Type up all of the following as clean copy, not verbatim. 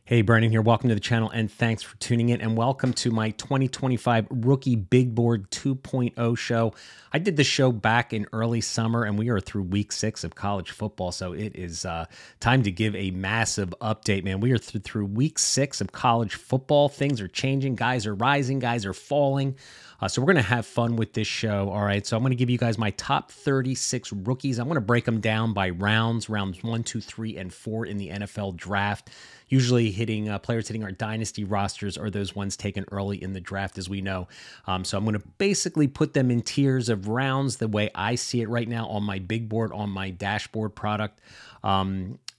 Hey, Brandon here. Welcome to the channel and thanks for tuning in and welcome to my 2025 Rookie Big Board 2.0 show. I did the show back in early summer and we are through week 6 of college football, so it is time to give a massive update, man. We are through week 6 of college football. Things are changing. Guys are rising. Guys are falling. So we're going to have fun with this show. All right, so I'm going to give you guys my top 36 rookies. I'm going to break them down by rounds 1, 2, 3, and 4 in the NFL draft. Usually players hitting our dynasty rosters are those ones taken early in the draft, as we know. So I'm going to basically put them in tiers of rounds the way I see it right now on my big board, on my dashboard product.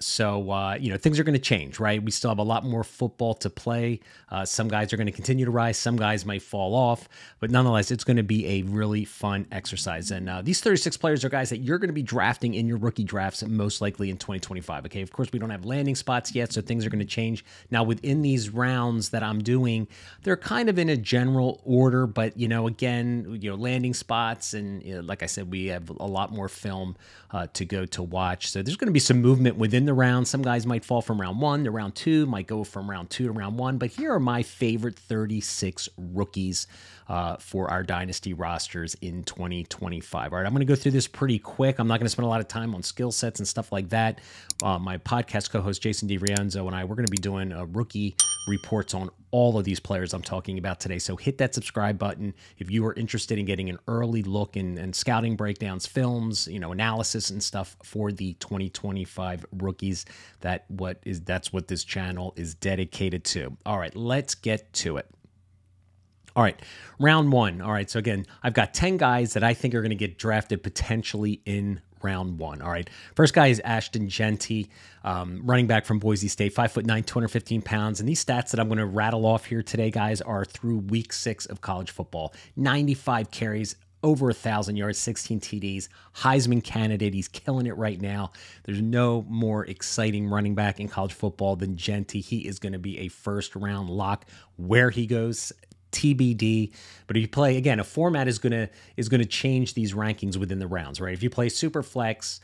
So things are going to change, right? We still have a lot more football to play. Some guys are going to continue to rise. Some guys might fall off. But nonetheless, it's going to be a really fun exercise. And these 36 players are guys that you're going to be drafting in your rookie drafts most likely in 2025. Okay, of course, we don't have landing spots yet, so things are going to change. Now, within these rounds that I'm doing, they're kind of in a general order. But, again, landing spots. And like I said, we have a lot more film to go to watch. So there's going to be some movement within the round. Some guys might fall from round 1 to round 2, might go from round 2 to round 1, but here are my favorite 36 rookies for our dynasty rosters in 2025. All right, I'm going to go through this pretty quick. I'm not going to spend a lot of time on skill sets and stuff like that. My podcast co-host Jason DiRienzo and I, we're going to be doing rookie reports on all of these players I'm talking about today. So hit that subscribe button if you are interested in getting an early look and scouting breakdowns, films, analysis and stuff for the 2025 rookies. That's what this channel is dedicated to. All right, let's get to it. All right, round 1. All right, so again, I've got 10 guys that I think are going to get drafted potentially in round 1. All right, first guy is Ashton Jeanty, running back from Boise State, 5'9", 215 pounds. And these stats that I'm going to rattle off here today, guys, are through week 6 of college football. 95 carries, over 1,000 yards, 16 TDs, Heisman candidate. He's killing it right now. There's no more exciting running back in college football than Jeanty. He is going to be a first-round lock. Where he goes, TBD. But if you play, again, a format is going to change these rankings within the rounds, right? If you play super flex,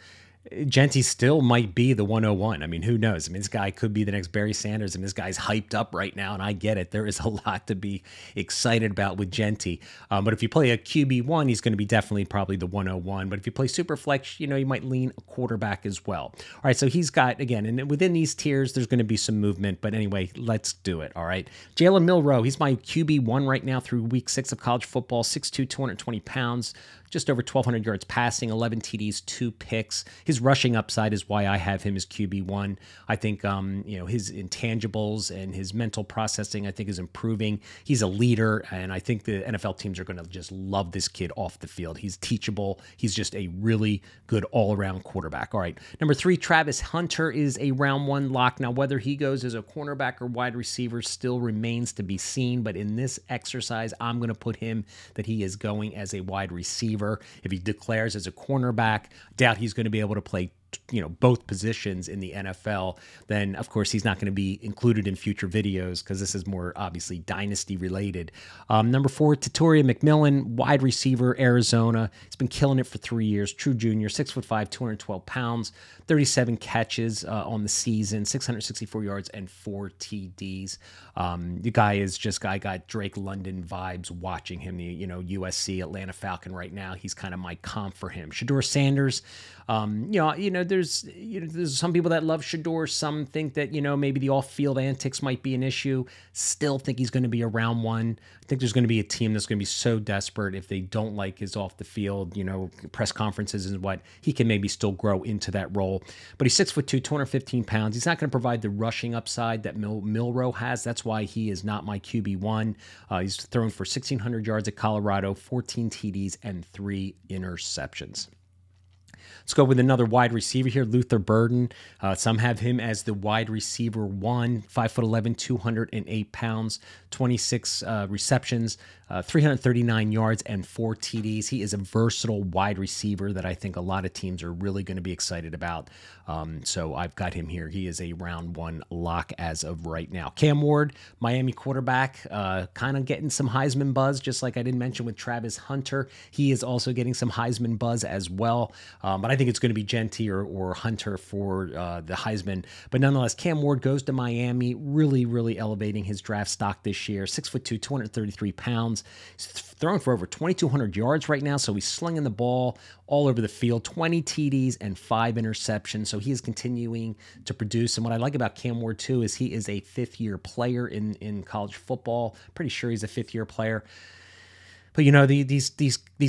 Jeanty still might be the 101. I mean, who knows? I mean, this guy could be the next Barry Sanders, and this guy's hyped up right now, and I get it. There is a lot to be excited about with Jeanty. But if you play a QB1, he's going to be definitely probably the 101. But if you play super flex, you might lean a quarterback as well. All right, so he's got, again, and within these tiers, there's going to be some movement. But anyway, let's do it, all right? Jalen Milroe, he's my QB1 right now through week 6 of college football, 6'2", 220 pounds, just over 1,200 yards passing, 11 TDs, 2 picks. His rushing upside is why I have him as QB1. I think, his intangibles and his mental processing, I think, is improving. He's a leader, and I think the NFL teams are going to just love this kid off the field. He's teachable. He's just a really good all-around quarterback. All right, number 3, Travis Hunter is a round 1 lock. Now, whether he goes as a cornerback or wide receiver still remains to be seen, but in this exercise, I'm going to put him that he is going as a wide receiver. If he declares as a cornerback, doubt he's going to be able to play both positions in the NFL, then of course he's not going to be included in future videos because this is more obviously dynasty related. Number 4, Tatoria McMillan, wide receiver, Arizona. He's been killing it for 3 years. True junior, 6'5", 212 pounds, 37 catches on the season, 664 yards and 4 TDs. The guy got Drake London vibes watching him. USC Atlanta Falcon right now. He's kind of my comp for him. Shedeur Sanders. There's some people that love Shedeur. Some think that, maybe the off-field antics might be an issue. Still think he's going to be a round 1. I think there's going to be a team that's going to be so desperate if they don't like his off-the-field, press conferences and what, he can maybe still grow into that role. But he's 6'2", 215 pounds. He's not going to provide the rushing upside that Milroe has. That's why he is not my QB1. He's thrown for 1,600 yards at Colorado, 14 TDs, and 3 interceptions. Let's go with another wide receiver here, Luther Burden. Some have him as the wide receiver 1, 5'11", 208 pounds, 26 receptions, 339 yards, and 4 TDs. He is a versatile wide receiver that I think a lot of teams are really going to be excited about. So I've got him here. He is a round 1 lock as of right now. Cam Ward, Miami quarterback, kind of getting some Heisman buzz, just like I didn't mention with Travis Hunter. He is also getting some Heisman buzz as well. But I I think it's going to be Genty or Hunter for the Heisman. But nonetheless, Cam Ward goes to Miami, really elevating his draft stock this year. 6'2", 233 pounds. He's throwing for over 2,200 yards right now, so he's slinging the ball all over the field, 20 TDs and 5 interceptions. So he is continuing to produce. And what I like about Cam Ward, too, is he is a fifth-year player in college football. Pretty sure he's a fifth-year player. But, you know, these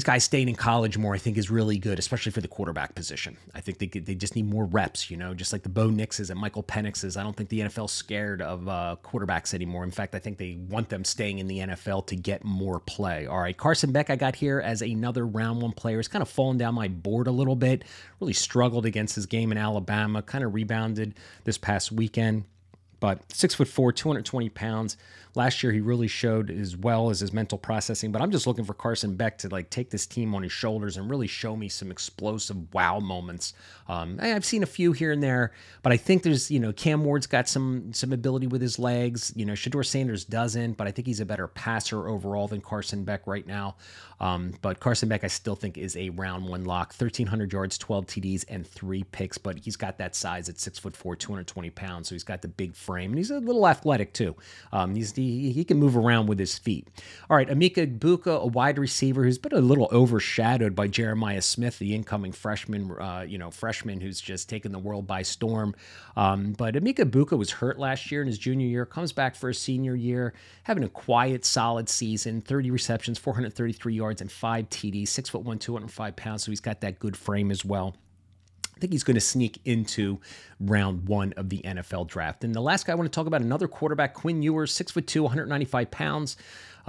guys staying in college more, I think, is really good, especially for the quarterback position. I think they just need more reps, you know, just like the Bo Nixes and Michael Penixes. I don't think the NFL's scared of quarterbacks anymore. In fact, I think they want them staying in the NFL to get more play. All right, Carson Beck I got here as another round 1 player. He's kind of fallen down my board a little bit. Really struggled against his game in Alabama. Kind of rebounded this past weekend. But 6'4", 220 pounds. Last year, he really showed as well as his mental processing. But I'm just looking for Carson Beck to like take this team on his shoulders and really show me some explosive wow moments. I've seen a few here and there, but I think there's, you know, Cam Ward's got some ability with his legs. You know, Shedeur Sanders doesn't, but I think he's a better passer overall than Carson Beck right now. But Carson Beck, I still think, is a round 1 lock. 1,300 yards, 12 TDs, and 3 picks. But he's got that size at 6'4", 220 pounds. So he's got the big frame, and he's a little athletic too. He can move around with his feet. All right, Emeka Egbuka, a wide receiver who's been a little overshadowed by Jeremiah Smith, the incoming freshman, freshman who's just taken the world by storm. But Emeka Egbuka was hurt last year in his junior year, comes back for his senior year, having a quiet, solid season, 30 receptions, 433 yards, and 5 TDs, 6'1", 205 pounds, so he's got that good frame as well. I think he's going to sneak into round 1 of the NFL draft. And the last guy I want to talk about, another quarterback, Quinn Ewers, 6'2", 195 pounds.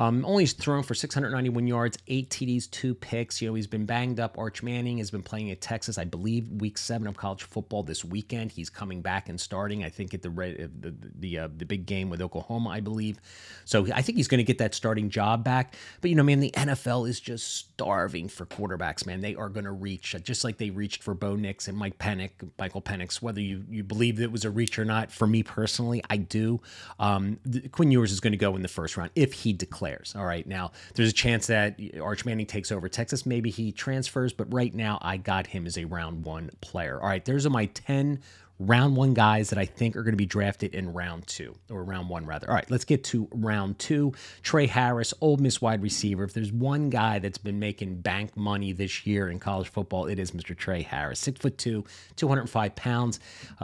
Only thrown for 691 yards, 8 TDs, 2 picks. You know, he's been banged up. Arch Manning has been playing at Texas, I believe, week 7 of college football this weekend. He's coming back and starting, I think, at the big game with Oklahoma, I believe. So I think he's going to get that starting job back. But, you know, man, the NFL is just starving for quarterbacks, man. They are going to reach, just like they reached for Bo Nix and Michael Penix, whether you believe it was a reach or not. For me personally, I do. Quinn Ewers is going to go in the first round if he declares. All right, now there's a chance that Arch Manning takes over Texas. Maybe he transfers, but right now I got him as a round 1 player. All right, those are my 10 round 1 guys that I think are going to be drafted in round 2, or round 1 rather. All right, let's get to round 2. Trey Harris, Ole Miss wide receiver. If there's one guy that's been making bank money this year in college football, it is Mr. Trey Harris. 6'2", 205 pounds,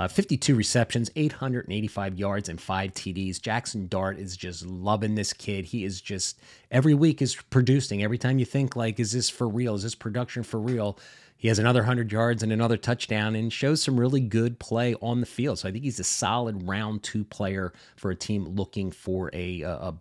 52 receptions, 885 yards, and 5 TDs. Jackson Dart is just loving this kid. He is just, every week is producing. Every time you think, like, is this for real? Is this production for real? He has another 100 yards and another touchdown and shows some really good play on the field. So I think he's a solid round 2 player for a team looking for a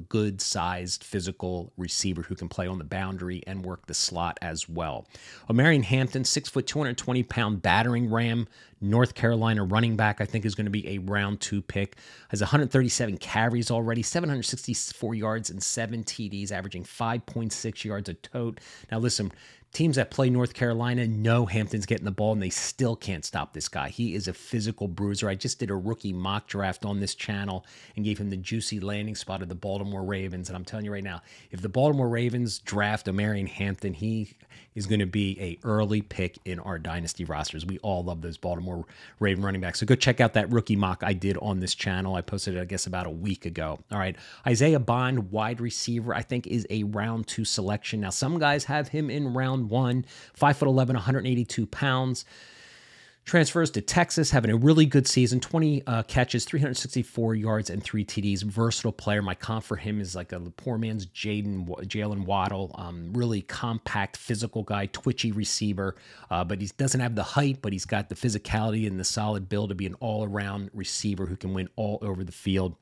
good sized physical receiver who can play on the boundary and work the slot as well. Omarion Hampton, 6', 220 pound battering ram, North Carolina running back, I think is going to be a round 2 pick. Has 137 carries already, 764 yards and 7 TDs, averaging 5.6 yards a tote. Now listen, teams that play North Carolina know Hampton's getting the ball, and they still can't stop this guy. He is a physical bruiser. I just did a rookie mock draft on this channel and gave him the juicy landing spot of the Baltimore Ravens. And I'm telling you right now, if the Baltimore Ravens draft Omarion Hampton, he is going to be an early pick in our dynasty rosters. We all love those Baltimore Raven running backs. So go check out that rookie mock I did on this channel. I posted it, I guess, about a week ago. All right. Isaiah Bond, wide receiver, I think is a round 2 selection. Now, some guys have him in round 1, 5'11", 182 pounds. Transfers to Texas, having a really good season, 20 catches, 364 yards, and 3 TDs. Versatile player. My comp for him is like a poor man's Jalen Waddle. Really compact, physical guy, twitchy receiver. But he doesn't have the height, but he's got the physicality and the solid build to be an all-around receiver who can win all over the field.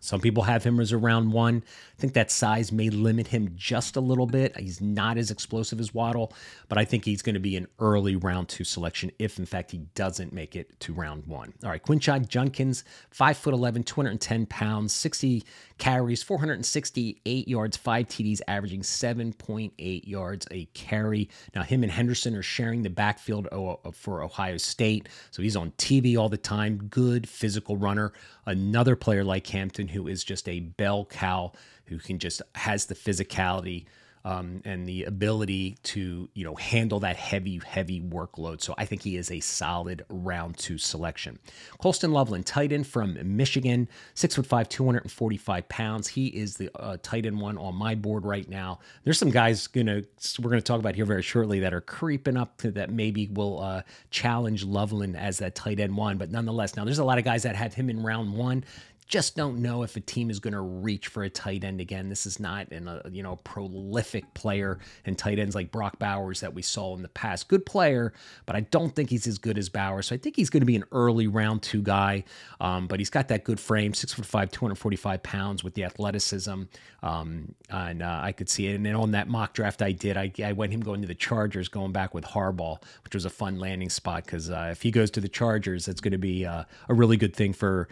Some people have him as a round 1. I think that size may limit him just a little bit. He's not as explosive as Waddle, but I think he's going to be an early round 2 selection if, in fact, he doesn't make it to round 1. All right, Quinshon Judkins, 5'11", 210 pounds, 60 carries, 468 yards, 5 TDs, averaging 7.8 yards a carry. Now, him and Henderson are sharing the backfield for Ohio State, so he's on TV all the time. Good physical runner. Another player like Hampton who is just a bell cow, who can just has the physicality and the ability to, handle that heavy workload. So I think he is a solid round 2 selection. Colston Loveland, tight end from Michigan, 6'5", 245 pounds. He is the tight end one on my board right now. There's some guys we're gonna talk about here very shortly that are creeping up to that maybe will challenge Loveland as that tight end one, but nonetheless, now there's a lot of guys that have him in round 1. Just don't know if a team is going to reach for a tight end again. This is not a prolific player in tight ends like Brock Bowers that we saw in the past. Good player, but I don't think he's as good as Bowers. So I think he's going to be an early round 2 guy. But he's got that good frame, 6'5", 245 pounds with the athleticism. And I could see it. And then on that mock draft I did, I went him going to the Chargers, going back with Harbaugh, which was a fun landing spot because if he goes to the Chargers, that's going to be a really good thing for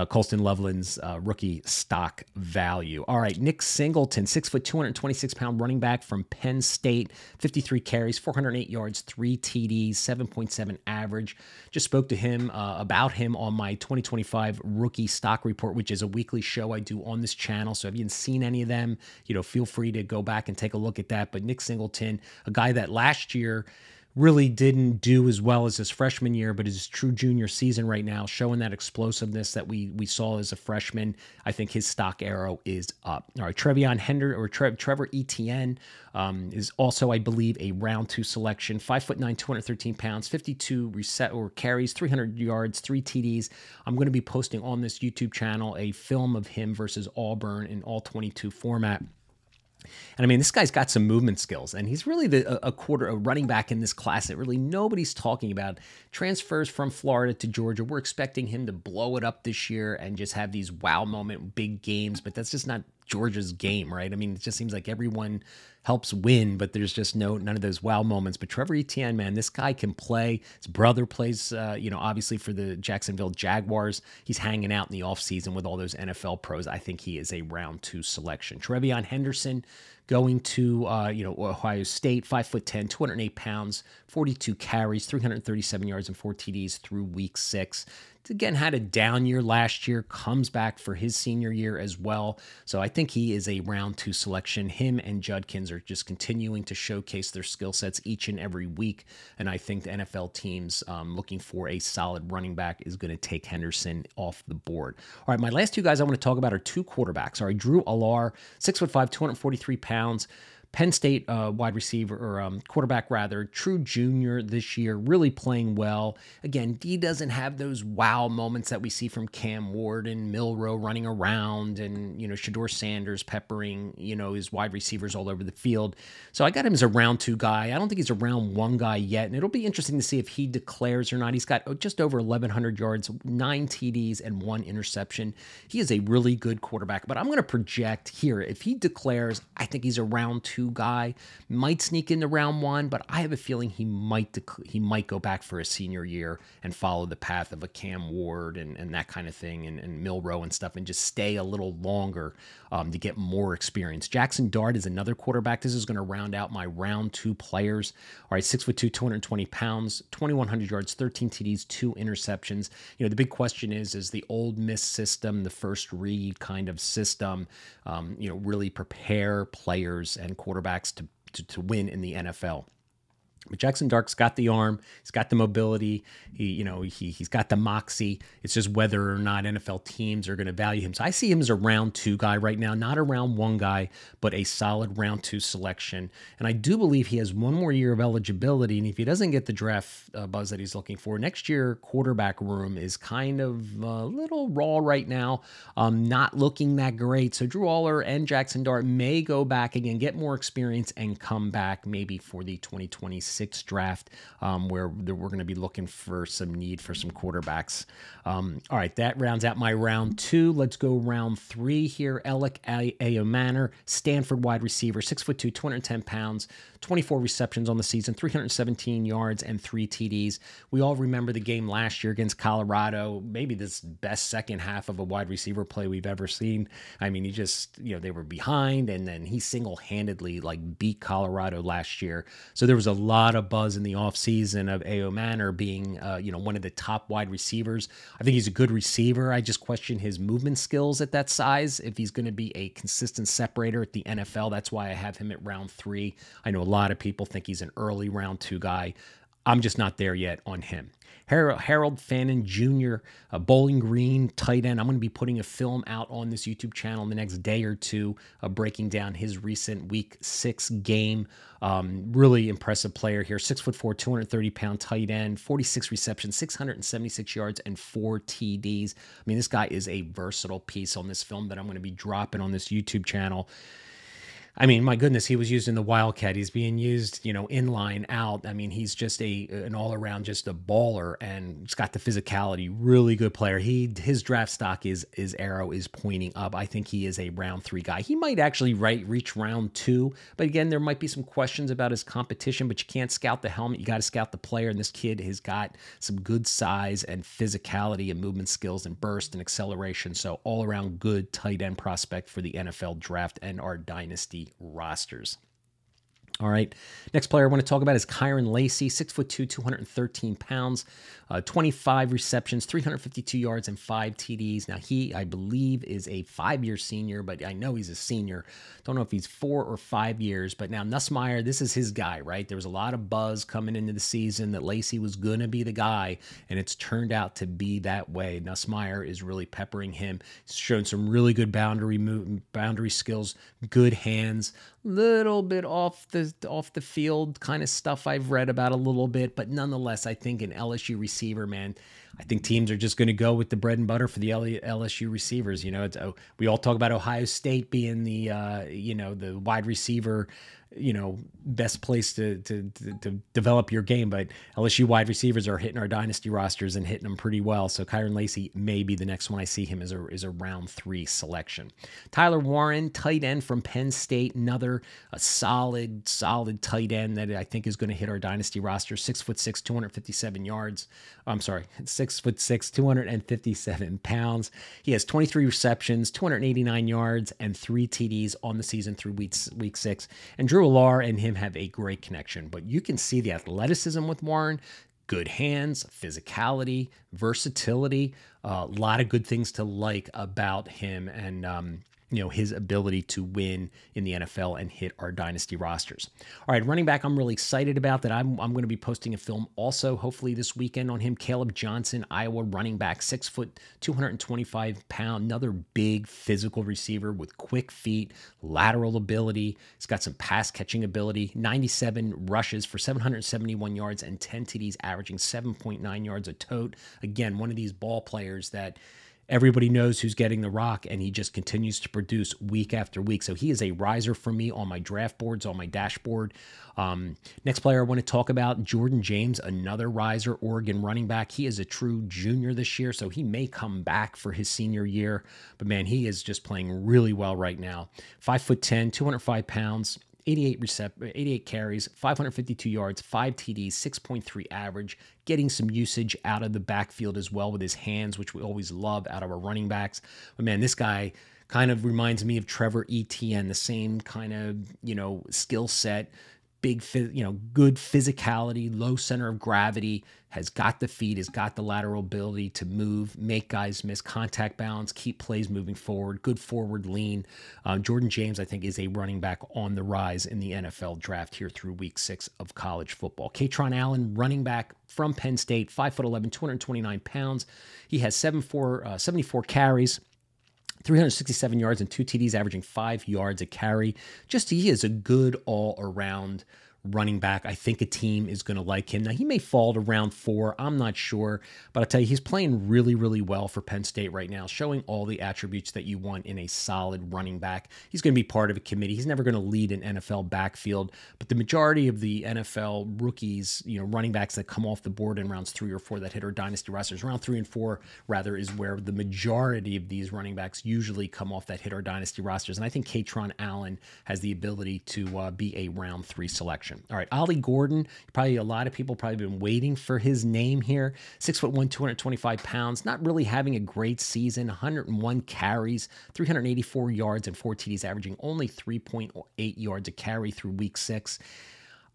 Colston Loveland's rookie stock value. All right, Nick Singleton, 6', 226-pound running back from Penn State, 53 carries, 408 yards, 3 TDs, 7.7 average. Just spoke to him about him on my 2025 rookie stock report, which is a weekly show I do on this channel. So if you haven't seen any of them, feel free to go back and take a look at that. But Nick Singleton, a guy that last year really didn't do as well as his freshman year, but his true junior season right now, showing that explosiveness that we saw as a freshman. I think his stock arrow is up. All right, Trevor Etienne is also, I believe, a round 2 selection. 5'9", 213 pounds, 52 carries, 300 yards, 3 TDs. I'm going to be posting on this YouTube channel a film of him versus Auburn in all 22 format. And I mean, this guy's got some movement skills, and he's really a running back in this class that really nobody's talking about. Transfers from Florida to Georgia. We're expecting him to blow it up this year and just have these wow moment big games, but that's just not Georgia's game, right? I mean, it just seems like everyone helps win, but there's just none of those wow moments. But Trevor Etienne, man, this guy can play. His brother plays, obviously for the Jacksonville Jaguars. He's hanging out in the offseason with all those NFL pros. I think he is a round 2 selection. Trevion Henderson going to, Ohio State, 5'10", 208 pounds, 42 carries, 337 yards and 4 TDs through week 6. Again, had a down year last year, comes back for his senior year as well. So I think he is a round 2 selection. Him and Judkins are just continuing to showcase their skill sets each and every week. And I think the NFL teams looking for a solid running back is going to take Henderson off the board. All right, my last 2 guys I want to talk about are 2 quarterbacks. All right, Drew Allar, 6'5", 243 pounds. Penn State wide receiver, or quarterback rather, true junior this year, really playing well. Again, he doesn't have those wow moments that we see from Cam Ward and Milroe running around and, Shedeur Sanders peppering, his wide receivers all over the field. So I got him as a round 2 guy. I don't think he's a round 1 guy yet, and it'll be interesting to see if he declares or not. He's got just over 1,100 yards, 9 TDs, and 1 interception. He is a really good quarterback, but I'm going to project here, if he declares, I think he's a round 2 guy, might sneak into round 1, but I have a feeling he might go back for a senior year and follow the path of a Cam Ward and that kind of thing, and Milroe and stuff, and just stay a little longer to get more experience. Jackson Dart is another quarterback. This is going to round out my round 2 players. All right, 6'2", 220 pounds, 2,100 yards, 13 TDs, 2 interceptions. The big question is the Ole Miss system, the first read kind of system, really prepare players and quarterbacks to win in the NFL. But Jackson Dart's got the arm, he's got the mobility, he's got the moxie. It's just whether or not NFL teams are going to value him. So I see him as a round 2 guy right now, not a round 1 guy, but a solid round 2 selection. And I do believe he has 1 more year of eligibility. And if he doesn't get the draft buzz that he's looking for, next year quarterback room is kind of a little raw right now, not looking that great. So Drew Allar and Jackson Dart may go back again, get more experience, and come back maybe for the 2026 draft, where we're going to be looking for some need for some quarterbacks. All right, that rounds out my round 2. Let's go round 3 here. Alec Ayomanor, Stanford wide receiver, 6'2", 210 pounds, 24 receptions on the season, 317 yards and 3 TDs. We all remember the game last year against Colorado, maybe this best second half of a wide receiver play we've ever seen. I mean, he just, they were behind, and then he single-handedly beat Colorado last year. So there was a lot lot of buzz in the offseason of A.O. Manor being, one of the top wide receivers. I think he's a good receiver. I just question his movement skills at that size. If he's going to be a consistent separator at the NFL, that's why I have him at round 3. I know a lot of people think he's an early round 2 guy. I'm just not there yet on him. Harold Fannin Jr., Bowling Green tight end. I'm going to be putting a film out on this YouTube channel in the next day or two, breaking down his recent Week 6 game. Really impressive player here. 6'4", 230-pound tight end, 46 receptions, 676 yards, and 4 TDs. I mean, this guy is a versatile piece on this film that I'm going to be dropping on this YouTube channel. I mean, my goodness, he was used in the Wildcat. He's being used, inline, out. I mean, he's just an all-around, just a baller, and he's got the physicality. Really good player. His draft stock is arrow is pointing up. I think he is a round 3 guy. He might actually reach round 2, but again, there might be some questions about his competition. But you can't scout the helmet. You got to scout the player, and this kid has got some good size and physicality and movement skills and burst and acceleration. So all-around good tight end prospect for the NFL draft and our dynasty rosters. All right. Next player I want to talk about is Kyron Lacy, 6'2", 213 pounds, 25 receptions, 352 yards, and 5 TDs. Now, he, I believe, is a 5-year senior, but I know he's a senior. Don't know if he's 4 or 5 years, but now Nussmeier, this is his guy, right? There was a lot of buzz coming into the season that Lacy was going to be the guy, and it's turned out to be that way. Nussmeier is really peppering him. He's shown some really good boundary skills, good hands, little bit off the field kind of stuff I've read about a little bit, but nonetheless, I think an LSU receiver, man, I think teams are just going to go with the bread and butter for the LSU receivers. We all talk about Ohio State being the the wide receiver, best place to develop your game, but LSU wide receivers are hitting our dynasty rosters and hitting them pretty well. So Kyron Lacy may be the next one I see him as a round 3 selection. Tyler Warren, tight end from Penn State, another solid tight end that I think is going to hit our dynasty roster. 6'6", 257 yards. I'm sorry, 6'6", 257 pounds. He has 23 receptions, 289 yards, and 3 TDs on the season through week 6. And Drew Allar and him have a great connection, but you can see the athleticism with Warren, good hands, physicality, versatility, a lot of good things to like about him, and his ability to win in the NFL and hit our dynasty rosters. All right, running back, I'm really excited about that. I'm going to be posting a film also, hopefully this weekend, on him. Caleb Johnson, Iowa running back, 6 foot, 225 pound, another big physical receiver with quick feet, lateral ability. He's got some pass catching ability, 97 rushes for 771 yards and 10 TDs, averaging 7.9 yards a tote. Again, one of these ball players that everybody knows who's getting the rock, and he just continues to produce week after week. So he is a riser for me on my draft boards, on my dashboard. Next player I want to talk about, Jordan James, another riser, Oregon running back. He is a true junior this year, so he may come back for his senior year. But, man, he is just playing really well right now. 5'10", 205 pounds. 88 carries, 552 yards, 5 TDs, 6.3 average, getting some usage out of the backfield as well with his hands, which we always love out of our running backs. But, man, this guy kind of reminds me of Trevor Etienne, the same kind of, skill set, big, good physicality, low center of gravity, has got the feet, has got the lateral ability to move, make guys miss, contact balance, keep plays moving forward, good forward lean. Jordan James, I think, is a running back on the rise in the NFL draft here through week 6 of college football. Katron Allen, running back from Penn State, 5'11", 229 pounds. He has 74 carries, 367 yards and 2 TDs, averaging 5 yards a carry. He is a good all-around running back. I think a team is going to like him. Now, he may fall to round 4. I'm not sure. But I'll tell you, he's playing really, really well for Penn State right now, showing all the attributes that you want in a solid running back. He's going to be part of a committee. He's never going to lead an NFL backfield. But the majority of the NFL rookies, running backs that come off the board in rounds 3 or 4 that hit our dynasty rosters, round 3 and 4, rather, is where the majority of these running backs usually come off that hit our dynasty rosters. And I think Katron Allen has the ability to be a round 3 selection. All right, Ollie Gordon, a lot of people probably been waiting for his name here. 6'1", 225 pounds, not really having a great season. 101 carries, 384 yards, and 4 TDs, averaging only 3.8 yards a carry through week 6.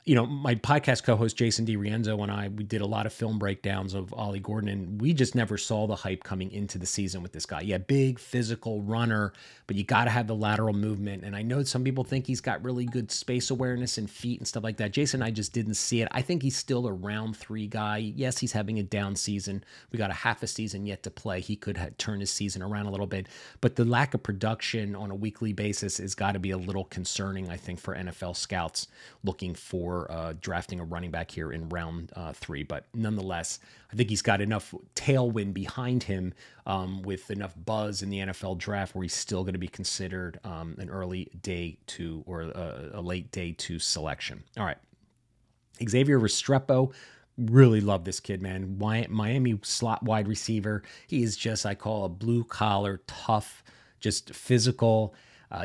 My podcast co-host Jason DiRienzo and we did a lot of film breakdowns of Ollie Gordon, and we just never saw the hype coming into the season with this guy. Yeah, big physical runner, but you got to have the lateral movement. And I know some people think he's got really good space awareness and feet and stuff like that. Jason and I just didn't see it. I think he's still a round 3 guy. Yes, he's having a down season. We got a half a season yet to play. He could turn his season around a little bit, but the lack of production on a weekly basis has got to be a little concerning, I think, for NFL scouts looking for drafting a running back here in round 3. But nonetheless, I think he's got enough tailwind behind him with enough buzz in the NFL draft where he's still going to be considered an early day 2 or a late day 2 selection. All right. Xavier Restrepo. Really love this kid, man. Miami slot wide receiver. He is just, I call, a blue collar, tough, just physical.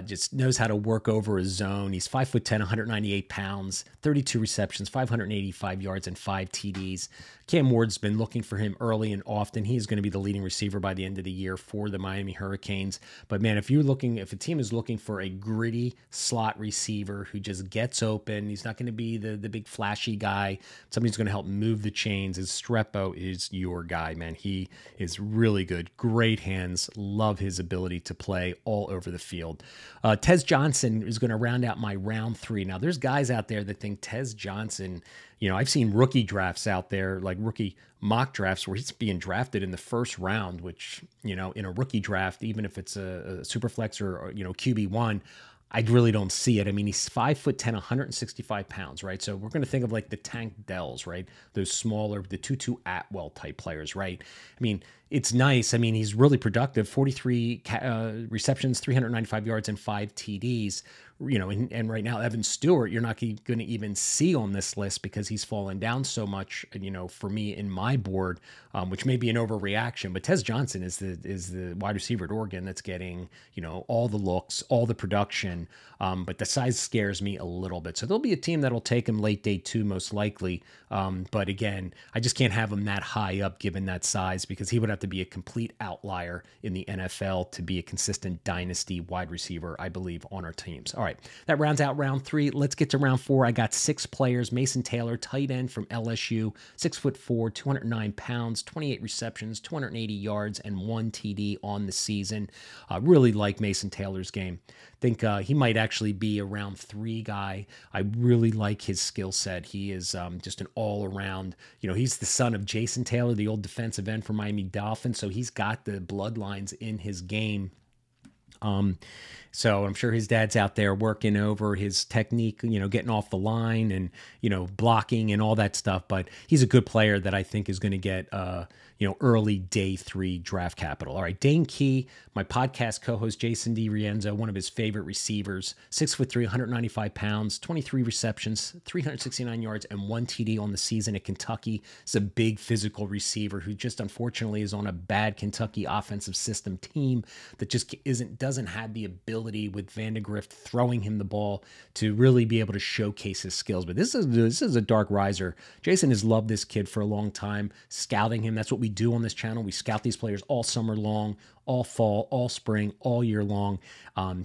Just knows how to work over a zone. He's 5'10", 198 pounds, 32 receptions, 585 yards, and 5 TDs. Cam Ward's been looking for him early and often. He's going to be the leading receiver by the end of the year for the Miami Hurricanes. But man, if a team is looking for a gritty slot receiver who just gets open, he's not going to be the big flashy guy. Somebody's going to help move the chains. Restrepo is your guy, man. He is really good. Great hands. Love his ability to play all over the field. Tez Johnson is going to round out my round 3. Now, there's guys out there that think Tez Johnson, I've seen rookie drafts out there, like rookie mock drafts where he's being drafted in the first round, which, in a rookie draft, even if it's a super flex or QB1, I really don't see it. I mean, he's 5'10", 165 pounds, right? So we're going to think of like the Tank Dells, right? Those smaller, the Tutu Atwell type players, right? I mean, it's nice. I mean, he's really productive, 43 receptions, 395 yards, and 5 TDs. And right now, Evan Stewart, you're not going to even see on this list because he's fallen down so much, for me in my board, which may be an overreaction. But Tez Johnson is the wide receiver at Oregon that's getting, all the looks, all the production. But the size scares me a little bit. So there'll be a team that'll take him late day 2, most likely. But again, I just can't have him that high up given that size because he would have to be a complete outlier in the NFL to be a consistent dynasty wide receiver, I believe, on our teams. All right, that rounds out round 3. Let's get to round 4. I got 6 players. Mason Taylor, tight end from LSU, 6'4", 209 pounds, 28 receptions, 280 yards, and 1 TD on the season. Really like Mason Taylor's game. Think he might actually be a round 3 guy. I really like his skill set. He is just an all-around, he's the son of Jason Taylor, the old defensive end for Miami Dolphins, so he's got the bloodlines in his game. So I'm sure his dad's out there working over his technique, getting off the line and, blocking and all that stuff. But he's a good player that I think is going to get, early day 3 draft capital. All right, Dane Key, my podcast co-host Jason DiRienzo, one of his favorite receivers, 6'3", 195 pounds, 23 receptions, 369 yards, and 1 TD on the season at Kentucky. He's a big physical receiver who just unfortunately is on a bad Kentucky offensive system team that just doesn't have the ability with Vandegrift throwing him the ball to really be able to showcase his skills. But this is a dark riser. Jason has loved this kid for a long time, scouting him. That's what we do on this channel. We scout these players all summer long, all fall, all spring, all year long.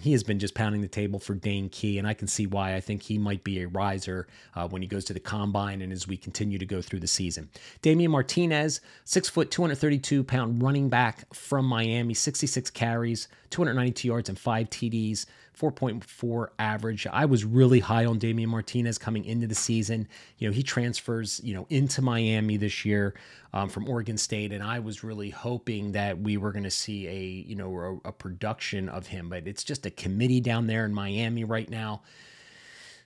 He has been just pounding the table for Dane Key, and I can see why. I think he might be a riser when he goes to the combine and as we continue to go through the season. Damian Martinez, 6 foot, 232-pound running back from Miami, 66 carries, 292 yards, and 5 TDs. 4.4 average. I was really high on Damian Martinez coming into the season. He transfers, into Miami this year from Oregon State, and I was really hoping that we were going to see a production of him, but it's just a committee down there in Miami right now.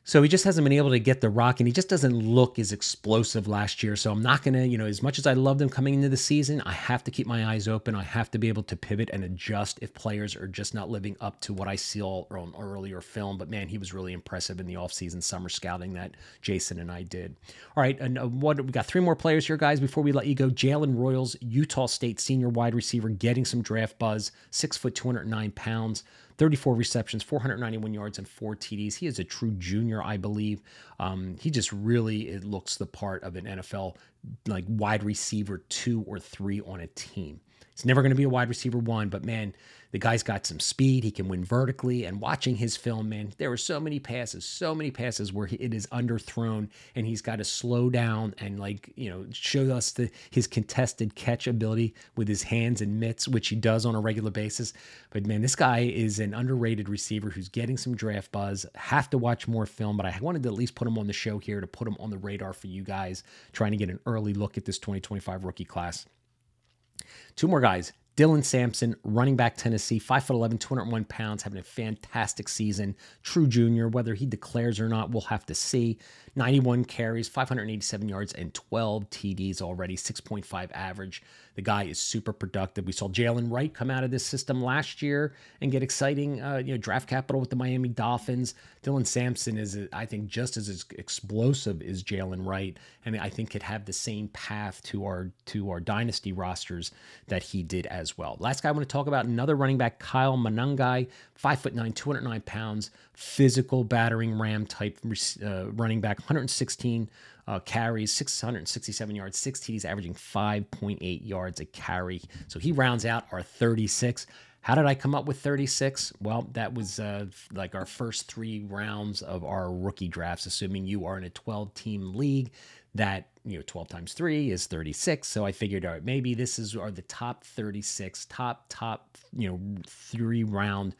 So he just hasn't been able to get the rock, and he just doesn't look as explosive last year. So I'm not going to, as much as I loved him coming into the season, I have to keep my eyes open. I have to be able to pivot and adjust if players are just not living up to what I saw on earlier film. But man, he was really impressive in the offseason summer scouting that Jason and I did. All right, and we got 3 more players here, guys, before we let you go. Jalen Royals, Utah State senior wide receiver, getting some draft buzz, 6 foot, 209 pounds. 34 receptions, 491 yards, and 4 TDs. He is a true junior, I believe. He just really looks the part of an NFL like wide receiver 2 or 3 on a team. He's never going to be a wide receiver one, but man, the guy's got some speed. He can win vertically. And watching his film, man, there were so many passes where it is underthrown, and he's got to slow down and, like, you know, show us his contested catch ability with his hands and mitts, which he does on a regular basis. But man, this guy is an underrated receiver who's getting some draft buzz. Have to watch more film, but I wanted to at least put him on the show here to put him on the radar for you guys, trying to get an early look at this 2025 rookie class. Two more guys. Dylan Sampson, running back, Tennessee, 5'11", 201 pounds, having a fantastic season. True junior. Whether he declares or not, we'll have to see. 91 carries, 587 yards, and 12 TDs already, 6.5 average. The guy is super productive. We saw Jalen Wright come out of this system last year and get exciting draft capital with the Miami Dolphins. Dylan Sampson is, I think, just as explosive as Jalen Wright, and I think could have the same path to our dynasty rosters that he did as well. Last guy I want to talk about, another running back, Kyle Monangai, 5'9", 209 pounds, physical battering ram type running back, 116 carries, 667 yards, 6 TDs, averaging 5.8 yards a carry. So he rounds out our 36. How did I come up with 36? Well, that was like our first 3 rounds of our rookie drafts, assuming you are in a 12-team league. That, 12 times 3 is 36. So I figured, all right, maybe this are the top 36, top 3-round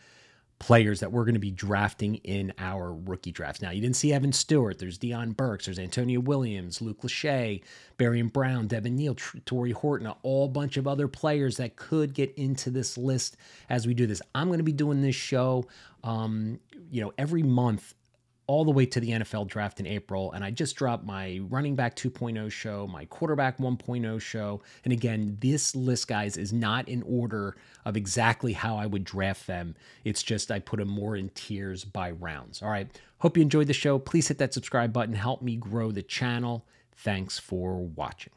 players that we're going to be drafting in our rookie drafts. Now, you didn't see Evan Stewart. There's Deion Burks. There's Antonio Williams, Luke Lachey, Barian Brown, Devin Neal, Torrey Horton, a whole bunch of other players that could get into this list as we do this. I'm going to be doing this show, every month, all the way to the NFL draft in April. And I just dropped my running back 2.0 show, my quarterback 1.0 show. And again, this list, guys, is not in order of exactly how I would draft them. It's just I put them more in tiers by rounds. All right. Hope you enjoyed the show. Please hit that subscribe button. Help me grow the channel. Thanks for watching.